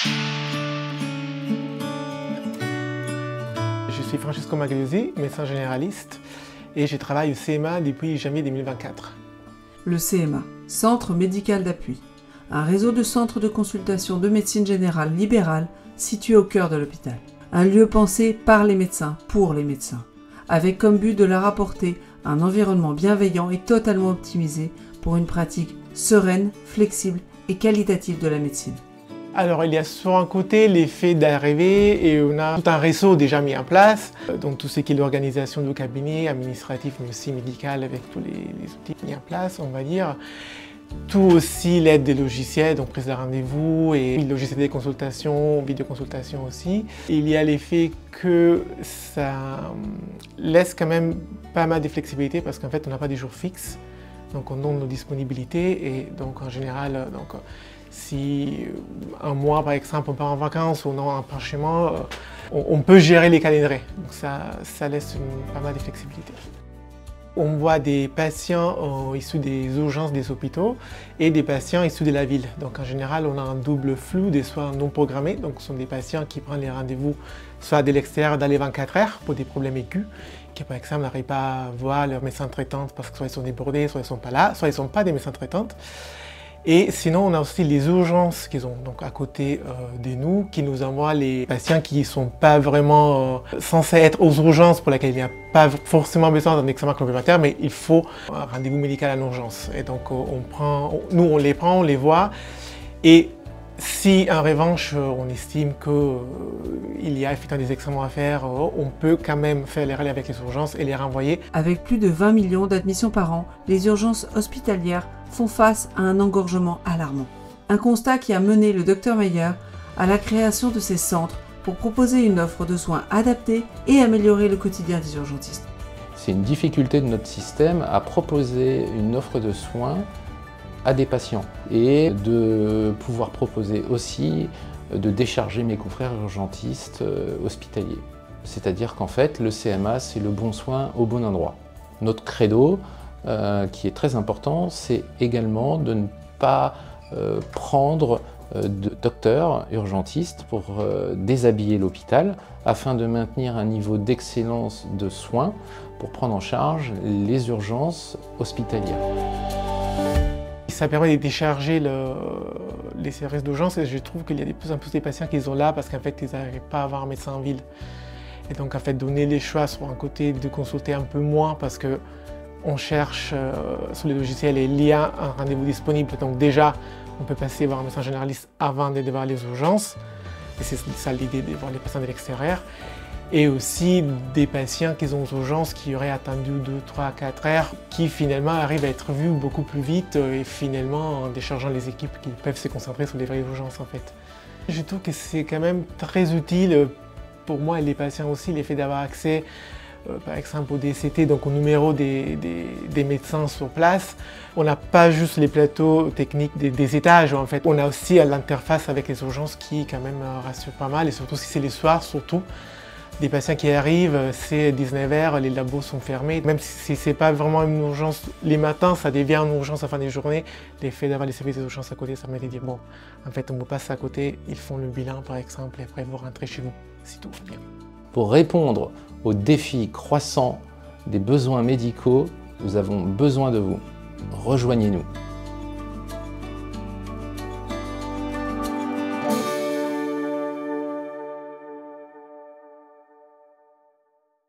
Je suis Francesco Magliusi, médecin généraliste, et je travaille au CMA depuis janvier 2024. Le CMA, Centre médical d'appui, un réseau de centres de consultation de médecine générale libérale situé au cœur de l'hôpital. Un lieu pensé par les médecins, pour les médecins, avec comme but de leur apporter un environnement bienveillant et totalement optimisé pour une pratique sereine, flexible et qualitative de la médecine. Alors il y a sur un côté l'effet d'arrivée et on a tout un réseau déjà mis en place, donc tout ce qui est l'organisation du cabinet, administratif mais aussi médical avec tous les outils mis en place, on va dire. Tout aussi l'aide des logiciels, donc prise de rendez-vous et le logiciel des consultations, vidéoconsultation aussi. Il y a l'effet que ça laisse quand même pas mal de flexibilité parce qu'en fait on n'a pas des jours fixes, donc on donne nos disponibilités et donc en général, si un mois par exemple on part en vacances ou non un parchemin, on peut gérer les calendriers, donc ça laisse pas mal de flexibilité. On voit des patients issus des urgences des hôpitaux et des patients issus de la ville. Donc en général, on a un double flux des soins non programmés. Donc ce sont des patients qui prennent les rendez-vous soit de l'extérieur dans les 24 heures pour des problèmes aigus, qui par exemple n'arrivent pas à voir leur médecin traitante parce que soit ils sont débordés, soit ils ne sont pas là, soit ils ne sont pas des médecins traitantes. Et sinon, on a aussi les urgences qui sont donc à côté de nous, qui nous envoient les patients qui ne sont pas vraiment censés être aux urgences, pour lesquels il n'y a pas forcément besoin d'un examen complémentaire, mais il faut un rendez-vous médical en urgence. Et donc, nous, on les prend, on les voit. Et si, en revanche, on estime qu'il y a effectivement des examens à faire, on peut quand même faire les relais avec les urgences et les renvoyer. Avec plus de 20 millions d'admissions par an, les urgences hospitalières font face à un engorgement alarmant. Un constat qui a mené le Dr Meyer à la création de ces centres pour proposer une offre de soins adaptée et améliorer le quotidien des urgentistes. C'est une difficulté de notre système à proposer une offre de soins à des patients et de pouvoir proposer aussi de décharger mes confrères urgentistes hospitaliers. C'est-à-dire qu'en fait, le CMA, c'est le bon soin au bon endroit. Notre credo, qui est très important, c'est également de ne pas prendre de docteurs urgentistes pour déshabiller l'hôpital afin de maintenir un niveau d'excellence de soins pour prendre en charge les urgences hospitalières. Ça permet de décharger les services d'urgence et je trouve qu'il y a de plus en plus de patients qui sont là parce qu'en fait ils n'arrivent pas à avoir un médecin en ville. Et donc en fait donner les choix sur un côté de consulter un peu moins parce qu'on cherche sur les logiciels et il y a un rendez-vous disponible. Donc déjà on peut passer voir un médecin généraliste avant de voir les urgences. Et c'est ça l'idée de voir les patients de l'extérieur. Et aussi des patients qui ont aux urgences qui auraient attendu 2, 3, 4 heures, qui finalement arrivent à être vus beaucoup plus vite et finalement en déchargeant les équipes qui peuvent se concentrer sur les vraies urgences en fait. Je trouve que c'est quand même très utile pour moi et les patients aussi, l'effet d'avoir accès par exemple au DCT, donc au numéro des médecins sur place. On n'a pas juste les plateaux techniques des étages en fait, on a aussi l'interface avec les urgences qui quand même rassure pas mal et surtout si c'est les soirs surtout. Des patients qui arrivent, c'est 19 h, les labos sont fermés. Même si ce n'est pas vraiment une urgence les matins, ça devient une urgence à la fin des journées. L'effet d'avoir les services d'urgence à côté, ça permet de dire bon, en fait on vous passe à côté, ils font le bilan par exemple, et après vous rentrez chez vous, si tout va bien. Pour répondre aux défis croissants des besoins médicaux, nous avons besoin de vous. Rejoignez-nous.